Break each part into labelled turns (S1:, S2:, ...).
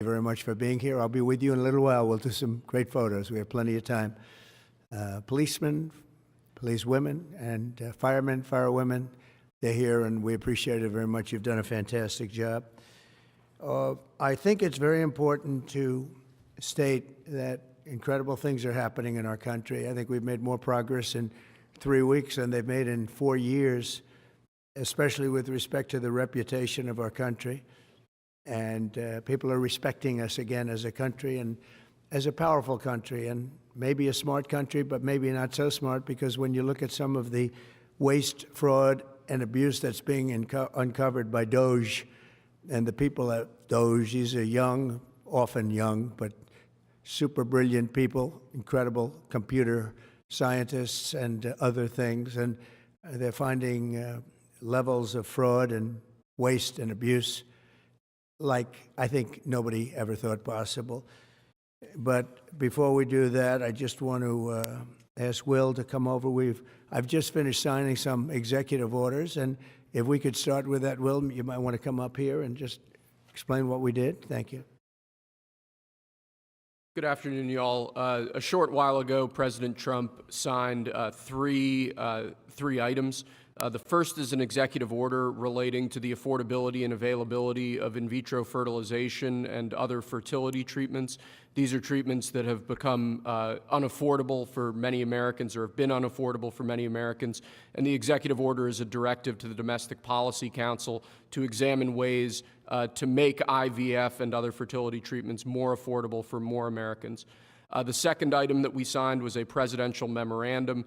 S1: you very much for being here. I'll be with you in a little while. We'll do some great photos. We have plenty of time. Policemen, policewomen, and firemen, firewomen, they're here, and we appreciate it very much. You've done a fantastic job. I think it's very important to state that incredible things are happening in our country. I think we've made more progress in 3 weeks than they've made in 4 years, especially with respect to the reputation of our country. And people are respecting us again as a country and as a powerful country, and maybe a smart country, but maybe not so smart, because when you look at some of the waste, fraud, and abuse that's being uncovered by DOJ, and the people at DOJ, these are young, often young, but super brilliant people, incredible computer scientists and other things, and they're finding levels of fraud and waste and abuse like I think nobody ever thought possible. But before we do that, I just want to ask Will to come over. I've just finished signing some executive orders, and if we could start with that, Will, you might want to come up here and just explain what we did. Thank you.
S2: Good afternoon, y'all. A short while ago, President Trump signed three items. The first is an executive order relating to the affordability and availability of in vitro fertilization and other fertility treatments. These are treatments that have become unaffordable for many Americans, or have been unaffordable for many Americans. And the executive order is a directive to the Domestic Policy Council to examine ways to make IVF and other fertility treatments more affordable for more Americans. The second item that we signed was a presidential memorandum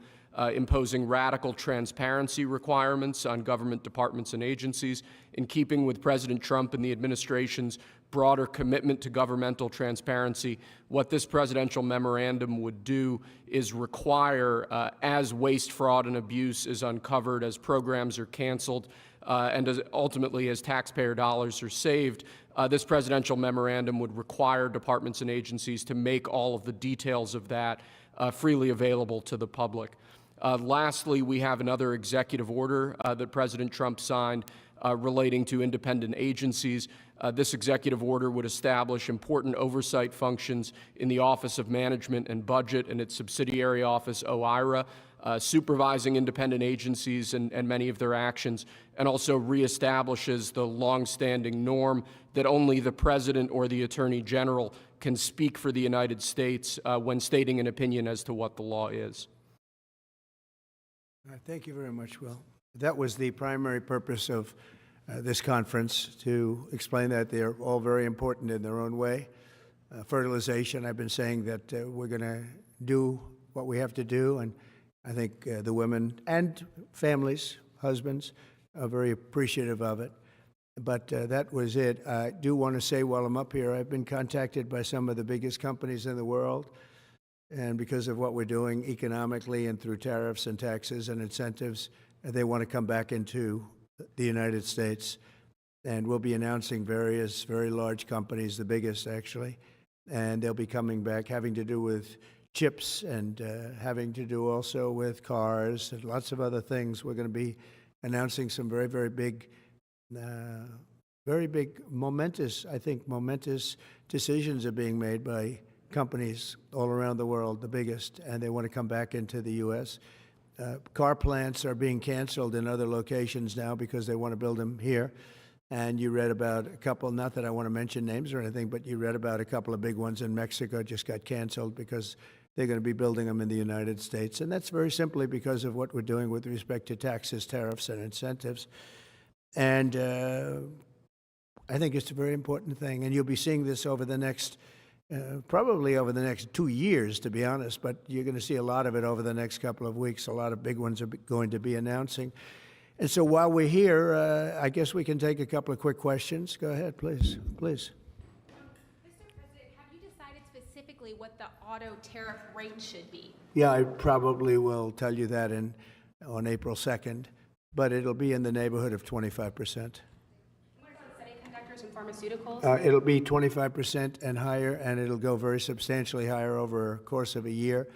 S2: imposing radical transparency requirements on government departments and agencies, in keeping with President Trump and the administration's broader commitment to governmental transparency. What this presidential memorandum would do is require, as waste, fraud, and abuse is uncovered, as programs are canceled, and ultimately as taxpayer dollars are saved, this presidential memorandum would require departments and agencies to make all of the details of that freely available to the public. Lastly, we have another executive order that President Trump signed relating to independent agencies. This executive order would establish important oversight functions in the Office of Management and Budget and its subsidiary office, OIRA, supervising independent agencies and many of their actions, and also reestablishes the longstanding norm that only the President or the Attorney General can speak for the United States when stating an opinion as to what the law is.
S1: Thank you very much, Will. That was the primary purpose of this conference, to explain that they're all very important in their own way. Fertilization, I've been saying that we're going to do what we have to do, and I think the women and families, husbands, are very appreciative of it. But that was it. I do want to say while I'm up here, I've been contacted by some of the biggest companies in the world, and because of what we're doing economically and through tariffs and taxes and incentives, they want to come back into the United States. And we'll be announcing various very large companies, the biggest actually, and they'll be coming back, having to do with chips and having to do also with cars and lots of other things. We're going to be announcing some very, very big, momentous decisions are being made by companies all around the world, the biggest, and they want to come back into the U.S. Car plants are being canceled in other locations now because they want to build them here. And you read about a couple, not that I want to mention names or anything, but you read about a couple of big ones in Mexico just got canceled because they're going to be building them in the United States. And that's very simply because of what we're doing with respect to taxes, tariffs, and incentives. And I think it's a very important thing. And you'll be seeing this over the next probably over the next 2 years, to be honest, but you're going to see a lot of it over the next couple of weeks. A lot of big ones are going to be announcing. And so while we're here, I guess we can take a couple of quick questions. Go ahead, please. Please.
S3: Mr. President, have you decided specifically what the auto tariff rate should be?
S1: Yeah, I probably will tell you that on April 2nd, but it'll be in the neighborhood of 25%.
S3: And pharmaceuticals?
S1: It'll be 25% and higher, and it'll go very substantially higher over a course of a year.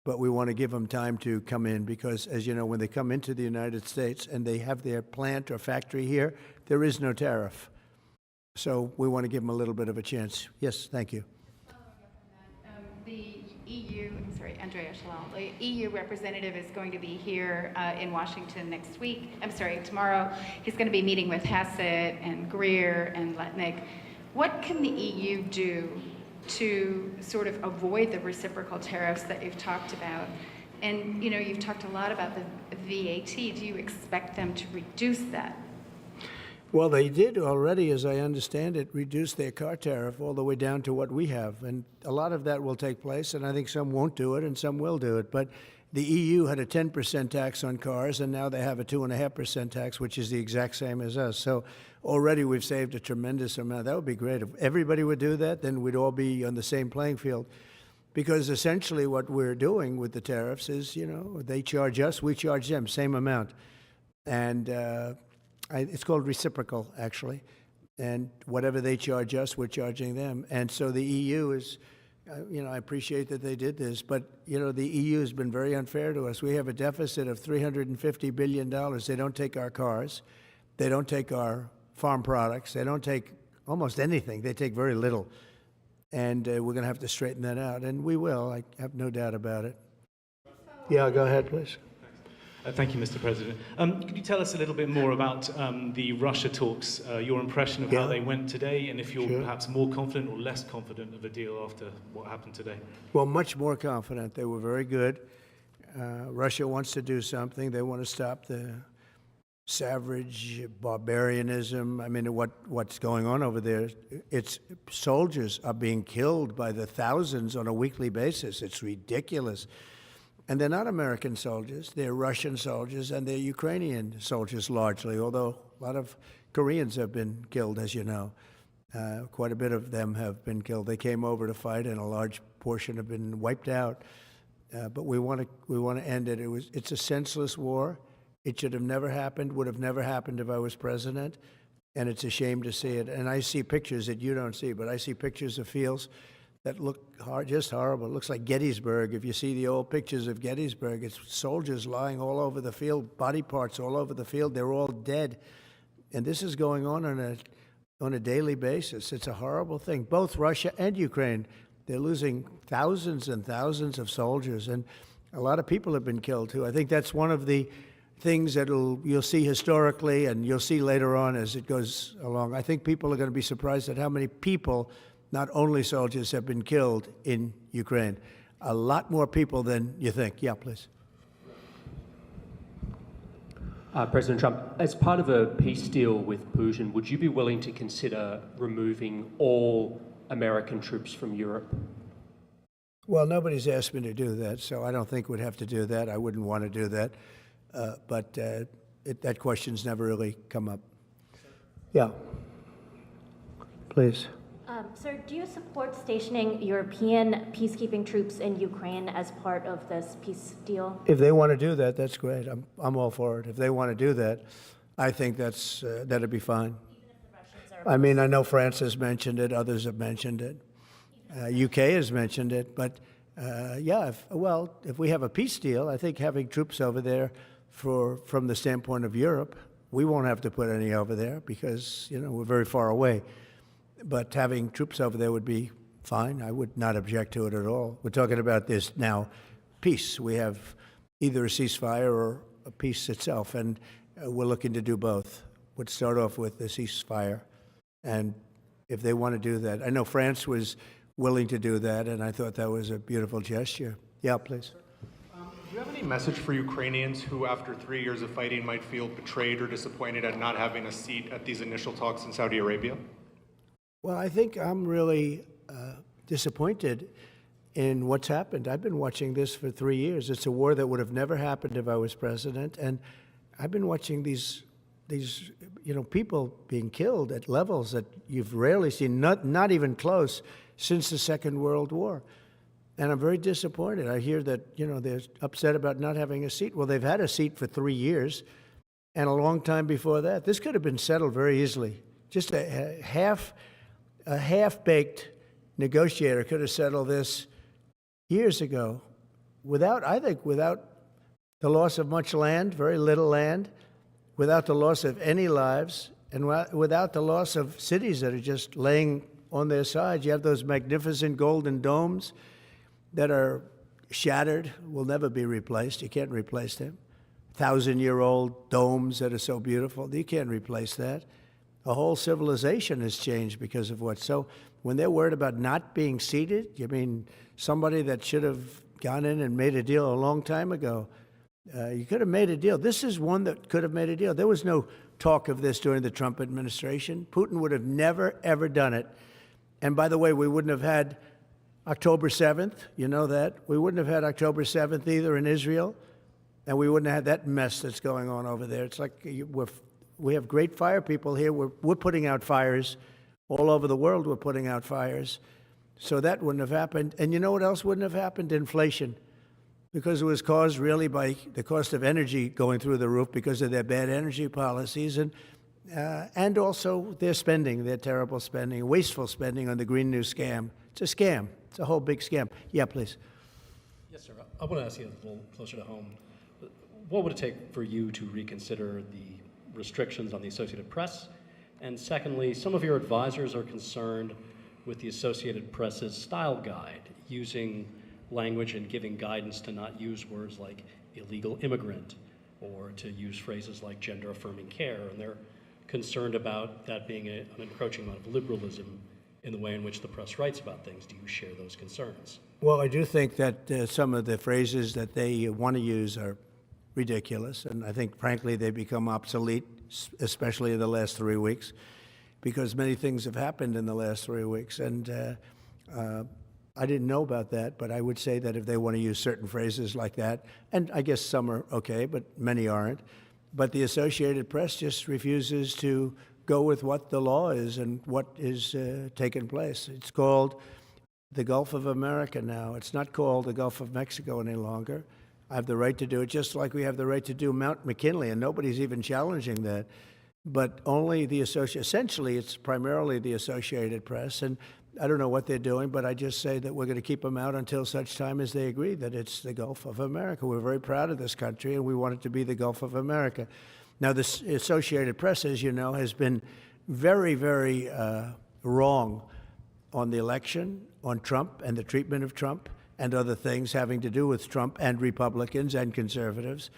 S1: But we want to give them time to come in because, as you know, when they come into the United States and they have their plant or factory here, there is no tariff. So we want to give them a little bit of a chance. Yes, thank you.
S4: The EU, Andrea Shalom, the EU representative is going to be here in Washington tomorrow. He's going to be meeting with Hassett and Greer and Letnick. What can the EU do to sort of avoid the reciprocal tariffs that you've talked about? And, you've talked a lot about the VAT. Do you expect them to reduce that?
S1: Well, they did already, as I understand it, reduce their car tariff all the way down to what we have. And a lot of that will take place, and I think some won't do it and some will do it. But the EU had a 10% tax on cars, and now they have a 2.5% tax, which is the exact same as us. So already we've saved a tremendous amount. That would be great. If everybody would do that, then we'd all be on the same playing field. Because essentially what we're doing with the tariffs is, they charge us, we charge them, same amount. And it's called reciprocal, actually. And whatever they charge us, we're charging them. And so the EU is, I appreciate that they did this, but, the EU has been very unfair to us. We have a deficit of $350 billion. They don't take our cars. They don't take our farm products. They don't take almost anything. They take very little. And we're going to have to straighten that out. And we will. I have no doubt about it. Yeah, go ahead, please.
S5: Thank you, Mr. President. Could you tell us a little bit more about the Russia talks, your impression of how they went today, and if you're perhaps more confident or less confident of a deal after what happened today?
S1: Well, much more confident. They were very good. Russia wants to do something. They want to stop the savage barbarianism. I mean, what's going on over there? It's soldiers are being killed by the thousands on a weekly basis. It's ridiculous. And they're not American soldiers. They're Russian soldiers, and they're Ukrainian soldiers largely, although a lot of Koreans have been killed, as you know. Quite a bit of them have been killed. They came over to fight, and a large portion have been wiped out. But we want to end it. It's a senseless war. It should have never happened, would have never happened if I was president, and it's a shame to see it. And I see pictures that you don't see, but I see pictures of fields that look just horrible. It looks like Gettysburg. If you see the old pictures of Gettysburg, it's soldiers lying all over the field, body parts all over the field. They're all dead. And this is going on a daily basis. It's a horrible thing. Both Russia and Ukraine, they're losing thousands and thousands of soldiers, and a lot of people have been killed too. I think that's one of the things that you'll see historically, and you'll see later on as it goes along. I think people are going to be surprised at how many people, not only soldiers, have been killed in Ukraine. A lot more people than you think. Yeah, please.
S6: President Trump, as part of a peace deal with Putin, would you be willing to consider removing all American troops from Europe?
S1: Well, nobody's asked me to do that, so I don't think we'd have to do that. I wouldn't want to do that. But that question's never really come up. Yeah. Please.
S7: Sir, do you support stationing European peacekeeping troops in Ukraine as part of this peace deal?
S1: If they want to do that, that's great. I'm all for it. If they want to do that, I think that'd be fine.
S7: Even if the Russians are...
S1: I mean, I know France has mentioned it. Others have mentioned it. UK has mentioned it. But, if we have a peace deal, I think having troops over there from the standpoint of Europe, we won't have to put any over there because, we're very far away. But having troops over there would be fine. I would not object to it at all. We're talking about this now, peace. We have either a ceasefire or a peace itself, and we're looking to do both. We'd start off with the ceasefire, and if they want to do that. I know France was willing to do that, and I thought that was a beautiful gesture. Yeah, please.
S8: Do you have any message for Ukrainians who, after 3 years of fighting, might feel betrayed or disappointed at not having a seat at these initial talks in Saudi Arabia?
S1: Well, I think I'm really disappointed in what's happened. I've been watching this for 3 years. It's a war that would have never happened if I was president, and I've been watching these people being killed at levels that you've rarely seen, not even close, since the Second World War. And I'm very disappointed. I hear that, they're upset about not having a seat. Well, they've had a seat for 3 years and a long time before that. This could have been settled very easily. Just a half-baked negotiator could have settled this years ago without the loss of much land, very little land, without the loss of any lives, And without the loss of cities that are just laying on their sides, you have those magnificent golden domes that are shattered, will never be replaced. You can't replace them. 1,000-year-old domes that are so beautiful, you can't replace that. A whole civilization has changed because of what. So when they're worried about not being seated, you mean somebody that should have gone in and made a deal a long time ago? You could have made a deal. This is one that could have made a deal. There was no talk of this during the Trump administration. Putin would have never, ever done it. And by the way, we wouldn't have had October 7th. You know that. We wouldn't have had October 7th either in Israel. And we wouldn't have had that mess that's going on over there. It's like we have great fire people here. We're putting out fires. All over the world, we're putting out fires. So that wouldn't have happened. And you know what else wouldn't have happened? Inflation. Because it was caused really by the cost of energy going through the roof because of their bad energy policies and also their spending, their terrible spending, wasteful spending on the Green New scam. It's a scam. It's a whole big scam. Yeah, please.
S9: Yes, sir. I want to ask you a little closer to home. What would it take for you to reconsider the restrictions on the Associated Press? And secondly, some of your advisors are concerned with the Associated Press's style guide, using language and giving guidance to not use words like illegal immigrant or to use phrases like gender-affirming care. And they're concerned about that being an encroachment of liberalism in the way in which the press writes about things. Do you share those concerns?
S1: Well, I do think that some of the phrases that they want to use are ridiculous. And I think, frankly, they become obsolete, especially in the last 3 weeks, because many things have happened in the last 3 weeks. And I didn't know about that, but I would say that if they want to use certain phrases like that, and I guess some are okay, but many aren't, but the Associated Press just refuses to go with what the law is and what is taking place. It's called the Gulf of America now. It's not called the Gulf of Mexico any longer. I have the right to do it, just like we have the right to do Mount McKinley, and nobody's even challenging that. But only the essentially, it's primarily the Associated Press, and I don't know what they're doing, but I just say that we're going to keep them out until such time as they agree that it's the Gulf of America. We're very proud of this country, and we want it to be the Gulf of America. Now, the Associated Press, as you know, has been very, very wrong on the election, on Trump and the treatment of Trump, and other things having to do with Trump and Republicans and conservatives.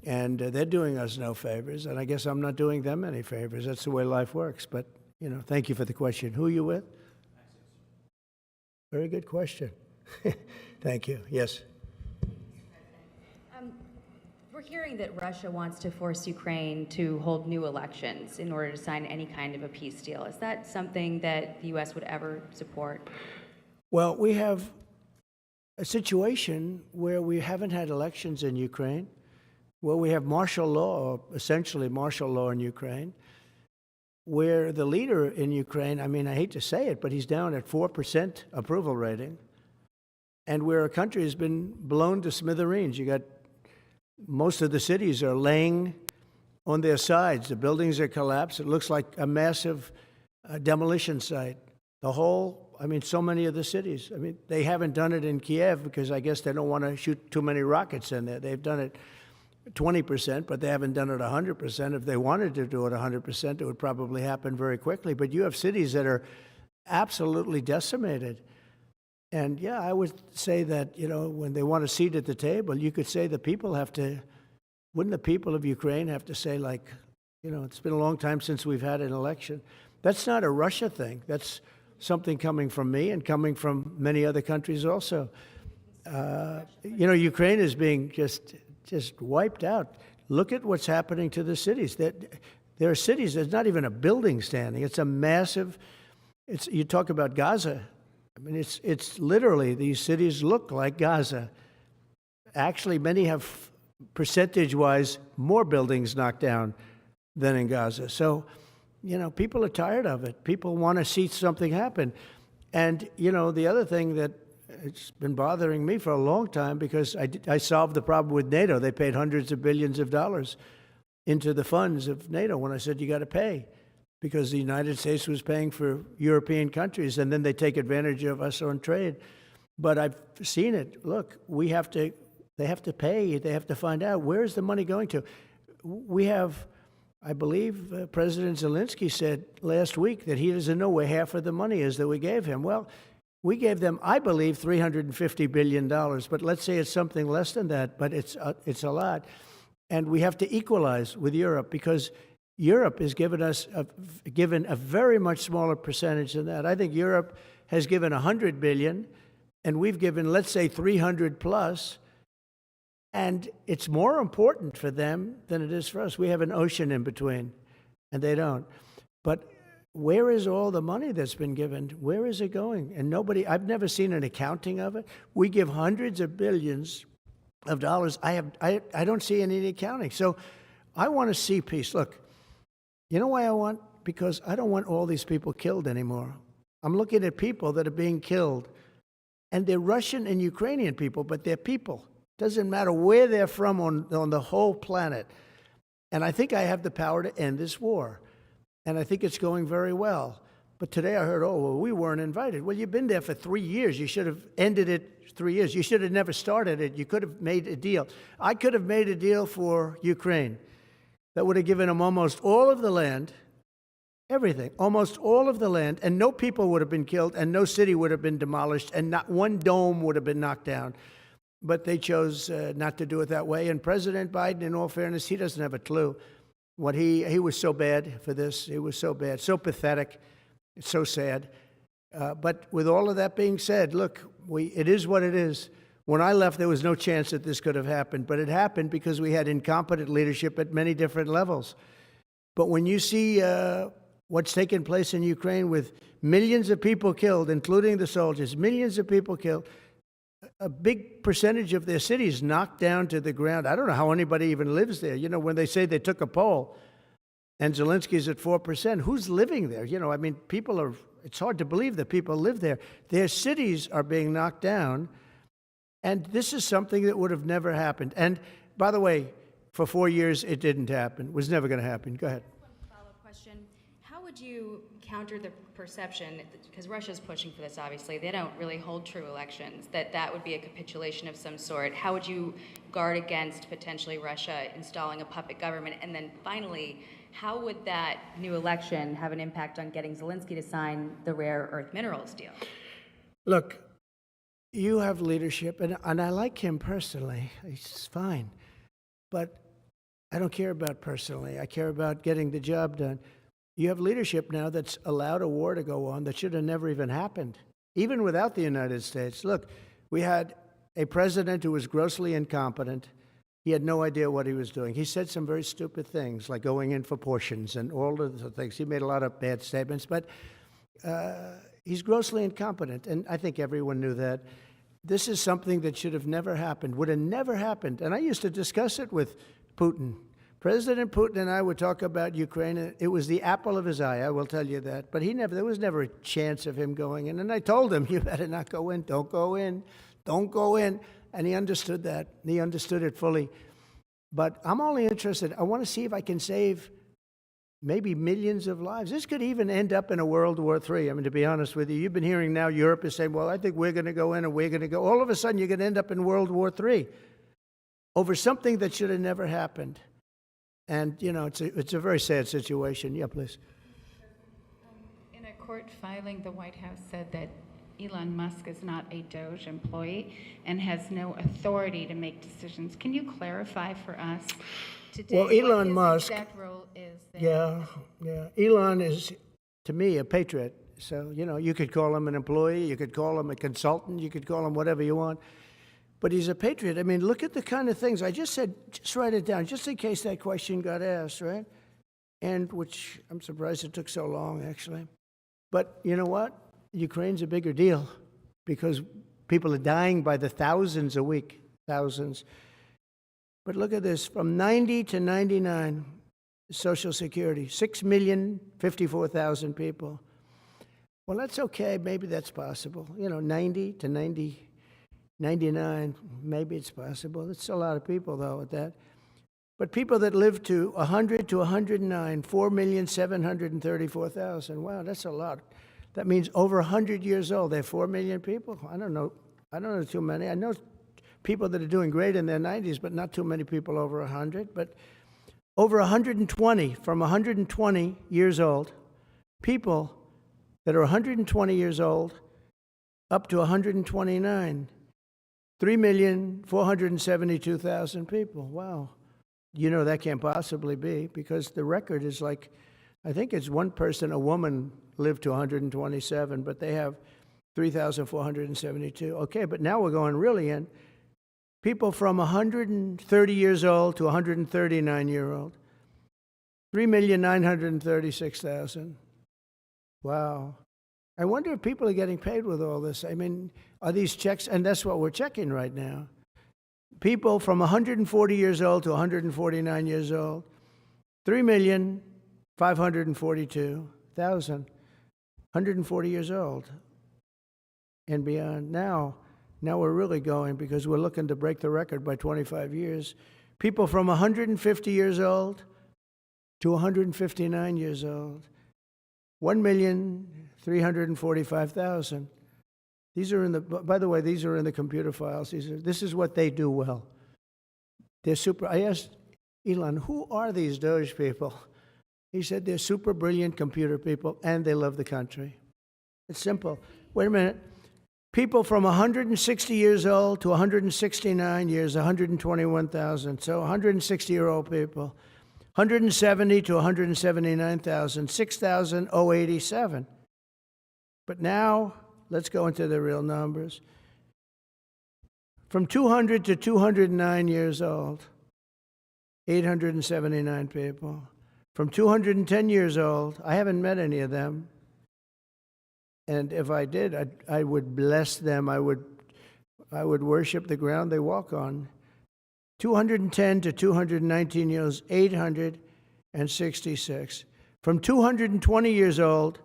S1: And they're doing us no favors, and I guess I'm not doing them any favors. That's the way life works. But, you know, thank you for the question. Who are you with? Very good question. Thank you. Yes.
S10: We're hearing that Russia wants to force Ukraine to hold new elections in order to sign any kind of a peace deal. Is that something that the U.S. would ever support?
S1: Well, we have a situation where we haven't had elections in Ukraine, where we have martial law, or essentially martial law in Ukraine, where the leader in Ukraine, I mean, I hate to say it, but he's down at 4% approval rating, and where a country has been blown to smithereens. You got most of the cities are laying on their sides. The buildings are collapsed. It looks like a massive demolition site. The whole, I mean, so many of the cities. I mean, they haven't done it in Kiev because I guess they don't want to shoot too many rockets in there. They've done it 20%, but they haven't done it 100%. If they wanted to do it 100%, it would probably happen very quickly. But you have cities that are absolutely decimated. And yeah, I would say that, you know, when they want a seat at the table, you could say the people have to, wouldn't the people of Ukraine have to say, like, you know, it's been a long time since we've had an election. That's not a Russia thing. That's something coming from me and coming from many other countries also. You know, Ukraine is being just wiped out. Look at what's happening to the cities. There are cities, there's not even a building standing. It's a massive, you talk about Gaza. I mean, it's literally, these cities look like Gaza. Actually, many have, percentage-wise, more buildings knocked down than in Gaza. So, you know, people are tired of it. People want to see something happen. And, you know, the other thing that it's been bothering me for a long time, because I solved the problem with NATO. They paid hundreds of billions of dollars into the funds of NATO when I said, you got to pay, because the United States was paying for European countries, and then they take advantage of us on trade. But I've seen it. Look, they have to pay. They have to find out, where is the money going to? We have I believe President Zelensky said last week that he doesn't know where half of the money is that we gave him. Well, we gave them, I believe, $350 billion, but let's say it's something less than that, but it's a lot. And we have to equalize with Europe because Europe has given us given a very much smaller percentage than that. I think Europe has given $100 billion, and we've given, let's say, 300 plus. And it's more important for them than it is for us. We have an ocean in between, and they don't. But where is all the money that's been given? Where is it going? And I've never seen an accounting of it. We give hundreds of billions of dollars. I don't see any accounting. So I want to see peace. Look, you know why because I don't want all these people killed anymore. I'm looking at people that are being killed, and they're Russian and Ukrainian people, but they're people. Doesn't matter where they're from on the whole planet. And I think I have the power to end this war. And I think it's going very well. But today I heard, we weren't invited. Well, you've been there for 3 years. You should have ended it 3 years. You should have never started it. You could have made a deal. I could have made a deal for Ukraine that would have given them almost all of the land, everything, almost all of the land, and no people would have been killed, and no city would have been demolished, and not one dome would have been knocked down. But they chose not to do it that way. And President Biden, in all fairness, he doesn't have a clue. What he was so bad for this. He was so bad, so pathetic. It's so sad. But with all of that being said, look, it is what it is. When I left, there was no chance that this could have happened. But it happened because we had incompetent leadership at many different levels. But when you see what's taken place in Ukraine with millions of people killed, including the soldiers, millions of people killed, a big percentage of their cities knocked down to the ground. I don't know how anybody even lives there. You know, when they say they took a poll and Zelensky's at 4%, who's living there? You know, I mean, it's hard to believe that people live there. Their cities are being knocked down, and this is something that would have never happened. And by the way, for 4 years, it didn't happen. It was never going to happen. Go ahead.
S10: One follow-up question. How would you counter the perception, because Russia's pushing for this, obviously, they don't really hold true elections, that would be a capitulation of some sort. How would you guard against potentially Russia installing a puppet government? And then finally, how would that new election have an impact on getting Zelensky to sign the rare earth minerals deal?
S1: Look, you have leadership, and I like him personally. He's fine. But I don't care about personally. I care about getting the job done. You have leadership now that's allowed a war to go on that should have never even happened, even without the United States. Look, we had a president who was grossly incompetent. He had no idea what he was doing. He said some very stupid things, like going in for portions and all of the things. He made a lot of bad statements, but he's grossly incompetent, and I think everyone knew that. This is something that should have never happened, would have never happened. And I used to discuss it with Putin. President Putin and I would talk about Ukraine. It was the apple of his eye, I will tell you that. But there was never a chance of him going in. And I told him, you better not go in. Don't go in. Don't go in. And he understood that. He understood it fully. But I'm only interested. I want to see if I can save maybe millions of lives. This could even end up in a World War III. I mean, to be honest with you, you've been hearing now Europe is saying, well, I think we're going to go in and we're going to go. All of a sudden, you're going to end up in World War III over something that should have never happened. And, you know, it's a very sad situation. Yeah, please.
S4: In a court filing, the White House said that Elon Musk is not a DOJ employee and has no authority to make decisions. Can you clarify for us today
S1: Well, Elon
S4: what his
S1: Musk,
S4: exact role is there?
S1: Yeah. Elon is, to me, a patriot. So, you know, you could call him an employee, you could call him a consultant, you could call him whatever you want. But he's a patriot. I mean, look at the kind of things. I just said, just write it down, just in case that question got asked, right? And which I'm surprised it took so long, actually. But you know what? Ukraine's a bigger deal because people are dying by the thousands a week, thousands. But look at this, from 90 to 99, Social Security, 6,054,000 people. Well, that's okay. Maybe that's possible. You know, 90 to 99, maybe it's possible. That's a lot of people, though, at that. But people that live to 100 to 109, 4,734,000. Wow, that's a lot. That means over 100 years old. They're 4 million people. I don't know too many. I know people that are doing great in their 90s, but not too many people over 100. But over 120, from 120 years old, people that are 120 years old up to 129. 3,472,000 people. Wow. You know that can't possibly be, because the record is like, I think it's one person, a woman, lived to 127, but they have 3,472. Okay, but now we're going really in. People from 130 years old to 139-year-old. 3,936,000. Wow. I wonder if people are getting paid with all this. I mean, are these checks? And that's what we're checking right now. People from 140 years old to 149 years old, 3,542,000, 140 years old and beyond. Now we're really going, because we're looking to break the record by 25 years. People from 150 years old to 159 years old, 1,345,000. These are in the, by the way, these are in the computer files. This is what they do well. They're super. I asked Elon, who are these Doge people? He said they're super brilliant computer people and they love the country. It's simple. Wait a minute. People from 160 years old to 169 years, 121,000. So 160-year-old people. 170 to 179,000, 6,087. But now, let's go into the real numbers. From 200 to 209 years old, 879 people. From 210 years old, I haven't met any of them. And if I did, I would bless them. I would worship the ground they walk on. 210 to 219 years, 866. From 220 years old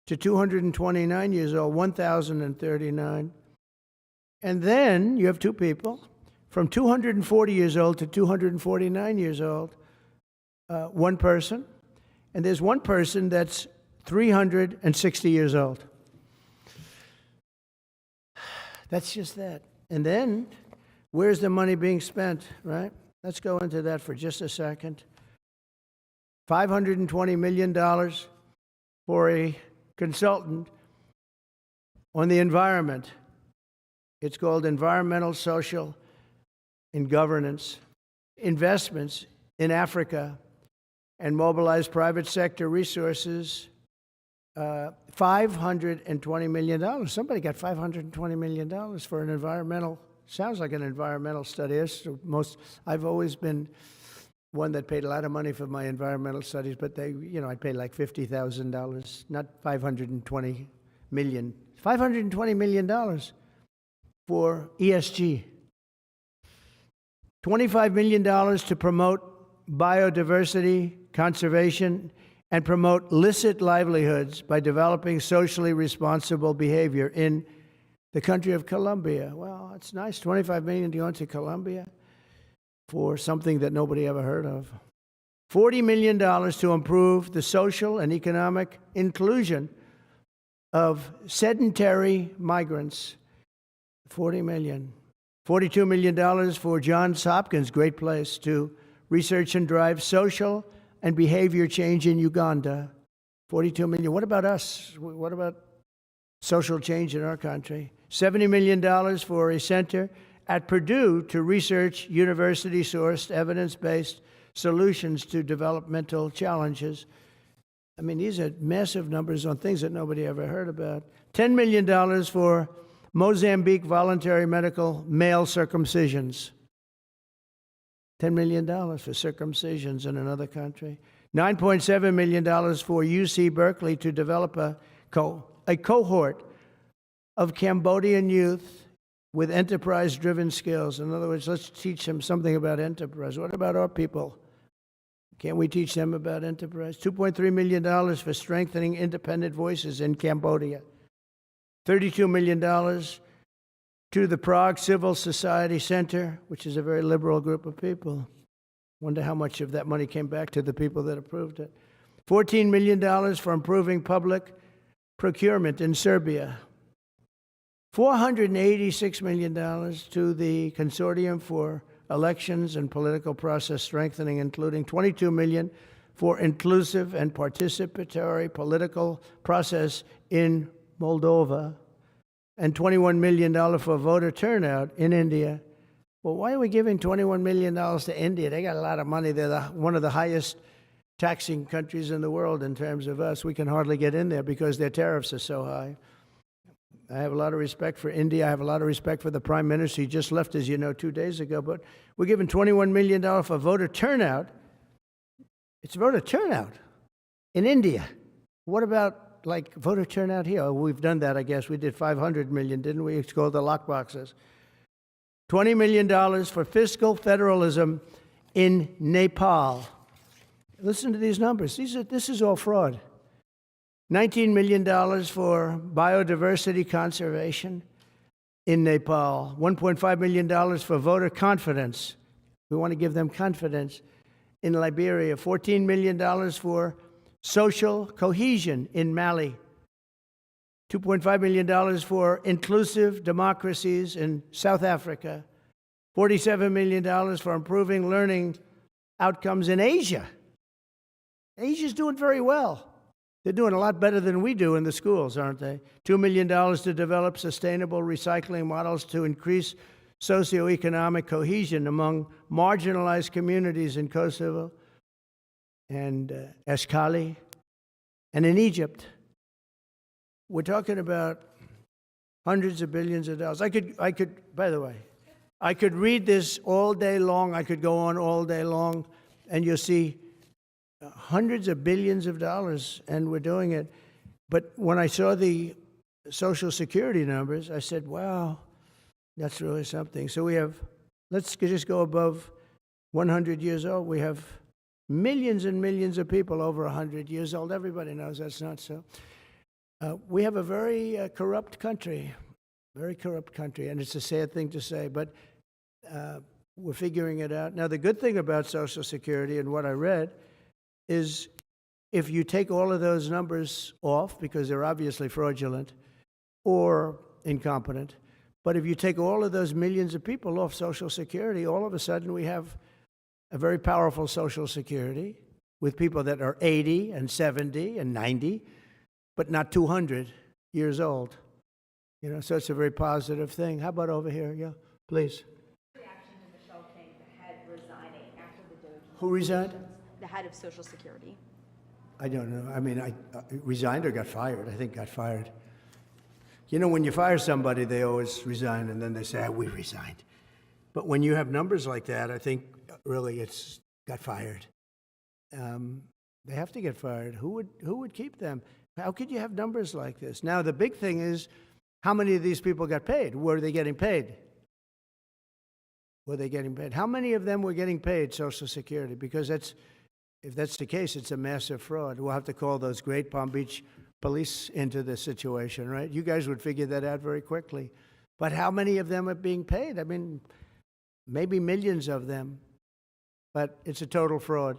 S1: to 229 years old, 1,039. And then you have two people, from 240 years old to 249 years old, one person. And there's one person that's 360 years old. That's just that. And then, where's the money being spent, right? Let's go into that for just a second. $520 million for a consultant on the environment. It's called Environmental, Social, and Governance Investments in Africa, and mobilize private sector resources. $520 million. Somebody got $520 million for an environmental, sounds like an environmental study. I've always been one that paid a lot of money for my environmental studies, but I paid like $50,000, not $520 million. $520 million for ESG. $25 million to promote biodiversity, conservation, and promote licit livelihoods by developing socially responsible behavior in the country of Colombia. Well, it's nice. $25 million to go into Colombia for something that nobody ever heard of. $40 million to improve the social and economic inclusion of sedentary migrants. $40 million. $42 million for Johns Hopkins, great place, to research and drive social and behavior change in Uganda. $42 million. What about us? What about social change in our country? $70 million for a center at Purdue to research university-sourced, evidence-based solutions to developmental challenges. I mean, these are massive numbers on things that nobody ever heard about. $10 million for Mozambique voluntary medical male circumcisions. $10 million for circumcisions in another country. $9.7 million for UC Berkeley to develop a cohort of Cambodian youth with enterprise-driven skills. In other words, let's teach them something about enterprise. What about our people? Can't we teach them about enterprise? $2.3 million for strengthening independent voices in Cambodia. $32 million to the Prague Civil Society Center, which is a very liberal group of people. Wonder how much of that money came back to the people that approved it. $14 million for improving public procurement in Serbia. $486 million to the Consortium for elections and political process strengthening, including $22 million for inclusive and participatory political process in Moldova, and $21 million for voter turnout in India. Well, why are we giving $21 million to India? They got a lot of money. They're one of the highest taxing countries in the world in terms of us. We can hardly get in there because their tariffs are so high. I have a lot of respect for India. I have a lot of respect for the Prime Minister. He just left, as you know, 2 days ago. But we're giving $21 million for voter turnout. It's voter turnout in India. What about, like, voter turnout here? Oh, we've done that, I guess. We did $500 million, didn't we? It's called the lockboxes. $20 million for fiscal federalism in Nepal. Listen to these numbers. This is all fraud. $19 million for biodiversity conservation in Nepal. $1.5 million for voter confidence. We want to give them confidence. In Liberia, $14 million for social cohesion in Mali. $2.5 million for inclusive democracies in South Africa. $47 million for improving learning outcomes in Asia. Asia's doing very well. They're doing a lot better than we do in the schools, aren't they? $2 million to develop sustainable recycling models to increase socioeconomic cohesion among marginalized communities in Kosovo and Eskali and in Egypt. We're talking about hundreds of billions of dollars. I could, by the way, I could read this all day long. I could go on all day long, and you'll see hundreds of billions of dollars, and we're doing it. But when I saw the Social Security numbers, I said, wow, that's really something. So we have, let's just go above 100 years old. We have millions and millions of people over 100 years old. Everybody knows that's not so. We have a very corrupt country, and it's a sad thing to say, but we're figuring it out. Now, the good thing about Social Security and what I read is if you take all of those numbers off, because they're obviously fraudulent or incompetent, but if you take all of those millions of people off Social Security, all of a sudden we have a very powerful Social Security with people that are 80 and 70 and 90, but not 200 years old. You know, so it's a very positive thing. How about over here? Yeah, please.
S11: Reaction to Michelle King, the head resigning after the Doge.
S1: Who resigned?
S11: The head of Social Security.
S1: I don't know. I mean, I resigned or got fired. I think got fired. You know, when you fire somebody, they always resign, and then they say, we resigned. But when you have numbers like that, I think really it's got fired. They have to get fired. Who would keep them? How could you have numbers like this? Now, the big thing is, how many of these people got paid? Were they getting paid? Were they getting paid? How many of them were getting paid Social Security? Because if that's the case, it's a massive fraud. We'll have to call those great Palm Beach police into this situation, right? You guys would figure that out very quickly. But how many of them are being paid? I mean, maybe millions of them, but it's a total fraud.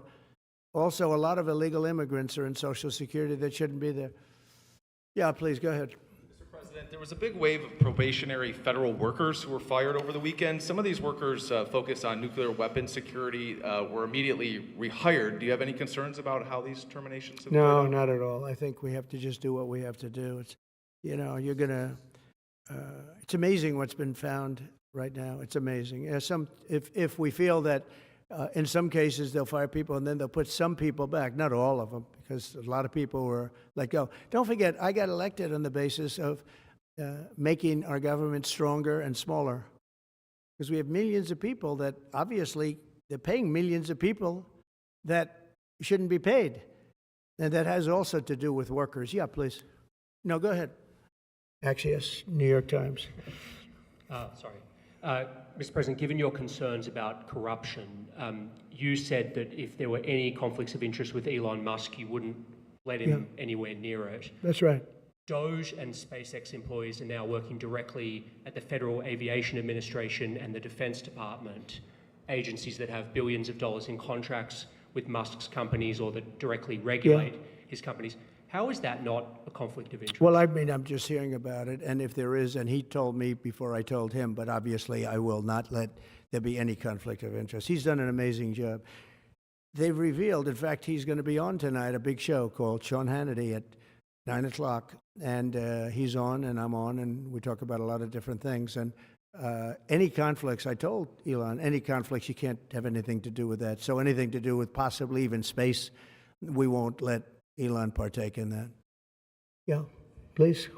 S1: Also, a lot of illegal immigrants are in Social Security that shouldn't be there. Yeah, please, go ahead.
S12: Mr. President, there was a big wave of probationary federal workers who were fired over the weekend. Some of these workers focused on nuclear weapon security, were immediately rehired. Do you have any concerns about how these terminations have played out?
S1: No, not at all. I think we have to just do what we have to do. It's, you know, you're gonna, it's amazing what's been found right now. It's amazing. If we feel that in some cases they'll fire people and then they'll put some people back, not all of them, because a lot of people were let go. Don't forget, I got elected on the basis of making our government stronger and smaller, because we have millions of people that obviously they're paying millions of people that shouldn't be paid. And that has also to do with workers. Yeah, please. No, go ahead. Actually, yes, New York Times.
S6: Mr. President, given your concerns about corruption, you said that if there were any conflicts of interest with Elon Musk, you wouldn't let him anywhere near it.
S1: That's right.
S6: Doge and SpaceX employees are now working directly at the Federal Aviation Administration and the Defense Department, agencies that have billions of dollars in contracts with Musk's companies or that directly regulate his companies. How is that not a conflict of interest?
S1: Well, I mean, I'm just hearing about it, and if there is, and he told me before I told him, but obviously I will not let there be any conflict of interest. He's done an amazing job. They've revealed, in fact, he's going to be on tonight, a big show called Sean Hannity at 9 o'clock. And he's on and I'm on, and we talk about a lot of different things. And any conflicts, I told Elon, any conflicts, you can't have anything to do with that. So anything to do with possibly even space, we won't let Elon partake in that. Yeah, please.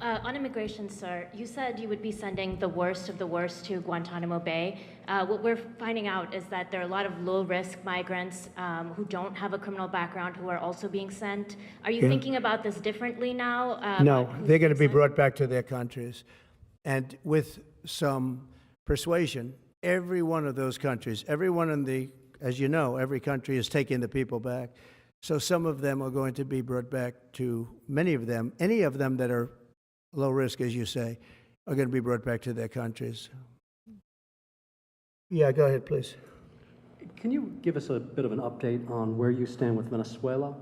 S7: On immigration, sir, you said you would be sending the worst of the worst to Guantanamo Bay. What we're finding out is that there are a lot of low-risk migrants who don't have a criminal background who are also being sent. Are you thinking about this differently now?
S1: No, they're going to be brought back to their countries. And with some persuasion, every one of those countries, everyone in the, as you know, every country is taking the people back. So some of them are going to be brought back to, many of them, any of them that are low risk, as you say, are going to be brought back to their countries. Yeah, go ahead, please.
S9: Can you give us a bit of an update on where you stand with Venezuela?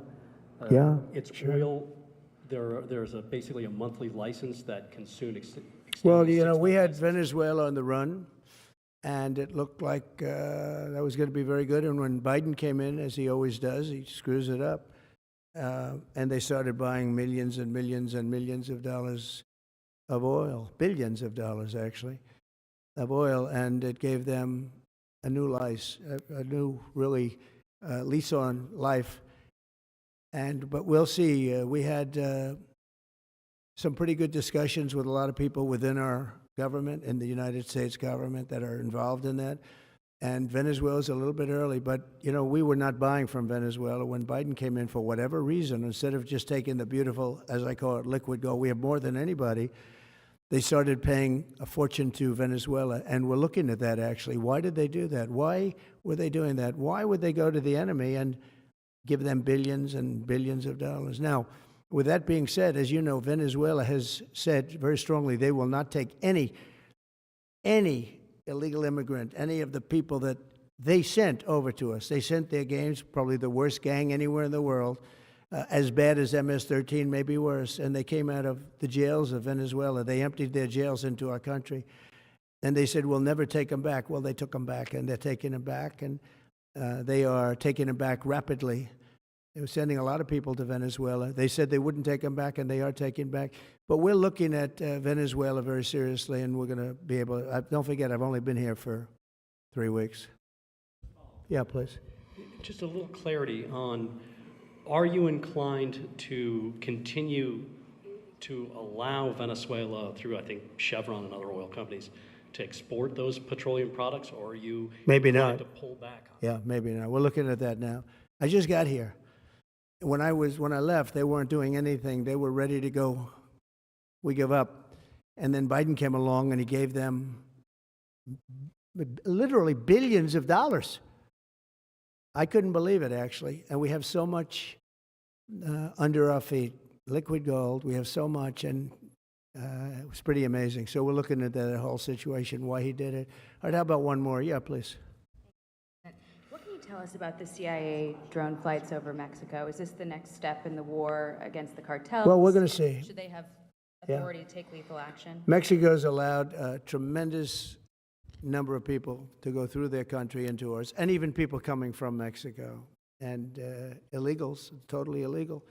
S1: Yeah,
S9: It's
S1: sure.
S9: oil. There's basically a monthly license that can soon extend.
S1: Well, you know, we had Venezuela on the run, and it looked like that was going to be very good. And when Biden came in, as he always does, he screws it up. And they started buying millions and millions and millions of dollars of oil, billions of dollars actually, of oil, and it gave them a new life, a new really lease on life. But we'll see. We had some pretty good discussions with a lot of people within our government, in the United States government, that are involved in that. And Venezuela's a little bit early, but, you know, we were not buying from Venezuela when Biden came in for whatever reason. Instead of just taking the beautiful, as I call it, liquid gold, we have more than anybody. They started paying a fortune to Venezuela, and we're looking at that, actually. Why did they do that? Why were they doing that? Why would they go to the enemy and give them billions and billions of dollars? Now, with that being said, as you know, Venezuela has said very strongly they will not take any illegal immigrant, any of the people that they sent over to us. They sent their gangs, probably the worst gang anywhere in the world, as bad as MS-13, maybe worse, and they came out of the jails of Venezuela. They emptied their jails into our country, and they said, we'll never take them back. Well, they took them back, and they're taking them back, and they are taking them back rapidly. They were sending a lot of people to Venezuela. They said they wouldn't take them back, and they are taking back. But we're looking at Venezuela very seriously, and we're going to be able to, don't forget, I've only been here for 3 weeks. Yeah, please.
S9: Just a little clarity on, are you inclined to continue to allow Venezuela, through, I think, Chevron and other oil companies, to export those petroleum products, or are you
S1: Maybe
S9: inclined
S1: not.
S9: to pull back?
S1: Yeah, maybe not. We're looking at that now. I just got here. When I left, they weren't doing anything. They were ready to go. We give up. And then Biden came along and he gave them literally billions of dollars. I couldn't believe it, actually. And we have so much under our feet, liquid gold. We have so much, and it was pretty amazing. So we're looking at that whole situation, why he did it. All right, how about one more? Yeah, please.
S10: What can you tell us about the CIA drone flights over Mexico? Is this the next step in the war against the cartels?
S1: Well, we're going to see.
S10: Should they have authority to take lethal action?
S1: Mexico's allowed a tremendous number of people to go through their country into ours, and even people coming from Mexico, and illegals, totally illegal.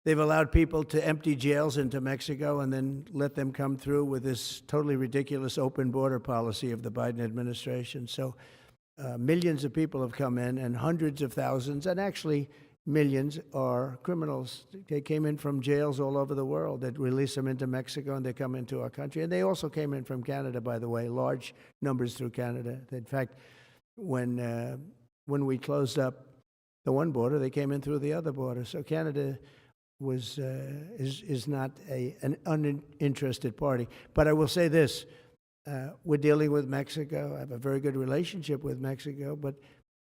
S1: They've allowed people to empty jails into Mexico and then let them come through with this totally ridiculous open border policy of the Biden administration. So millions of people have come in, and hundreds of thousands, and actually millions, are criminals. They came in from jails all over the world. They'd release them into Mexico, and they come into our country. And they also came in from Canada, by the way, large numbers through Canada. In fact, when we closed up the one border, they came in through the other border. So Canada is not an uninterested party. But I will say this. We're dealing with Mexico. I have a very good relationship with Mexico, but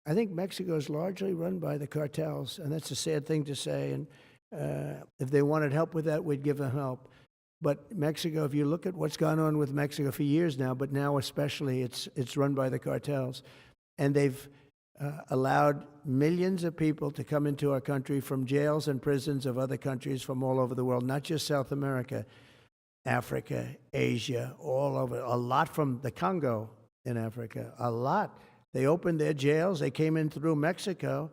S1: I think Mexico is largely run by the cartels, and that's a sad thing to say. And if they wanted help with that, we'd give them help. But Mexico, if you look at what's gone on with Mexico for years now, but now especially, it's run by the cartels. And they've allowed millions of people to come into our country from jails and prisons of other countries from all over the world, not just South America. Africa, Asia, all over, a lot from the Congo in Africa, a lot. They opened their jails, they came in through Mexico,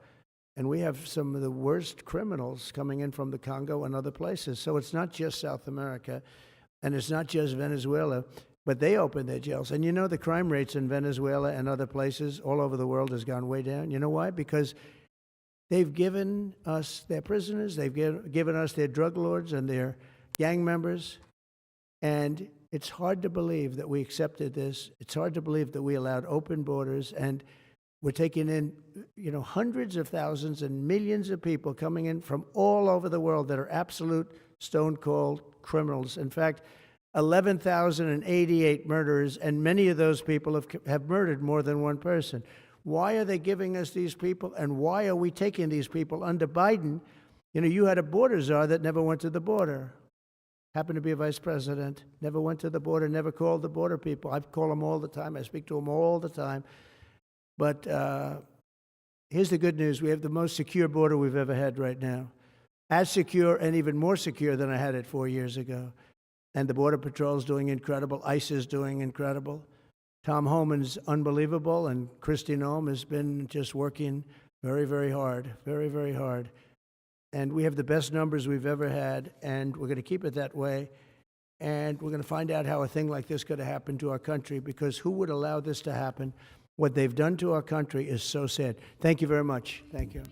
S1: and we have some of the worst criminals coming in from the Congo and other places. So it's not just South America, and it's not just Venezuela, but they opened their jails. And you know the crime rates in Venezuela and other places all over the world has gone way down. You know why? Because they've given us their prisoners, they've given us their drug lords and their gang members, and it's hard to believe that we accepted this. It's hard to believe that we allowed open borders, and we're taking in, you know, hundreds of thousands and millions of people coming in from all over the world that are absolute stone-cold criminals. In fact, 11,088 murderers, and many of those people have murdered more than one person. Why are they giving us these people, and why are we taking these people under Biden? You know, you had a border czar that never went to the border. Happened to be a vice president, never went to the border, never called the border people. I call them all the time. I speak to them all the time. But here's the good news. We have the most secure border we've ever had right now. As secure and even more secure than I had it 4 years ago. And the Border Patrol is doing incredible. ICE is doing incredible. Tom Homan's unbelievable, and Kristi Noem has been just working very, very hard, very, very hard. And we have the best numbers we've ever had, and we're going to keep it that way. And we're going to find out how a thing like this could have happened to our country, because who would allow this to happen? What they've done to our country is so sad. Thank you very much. Thank you.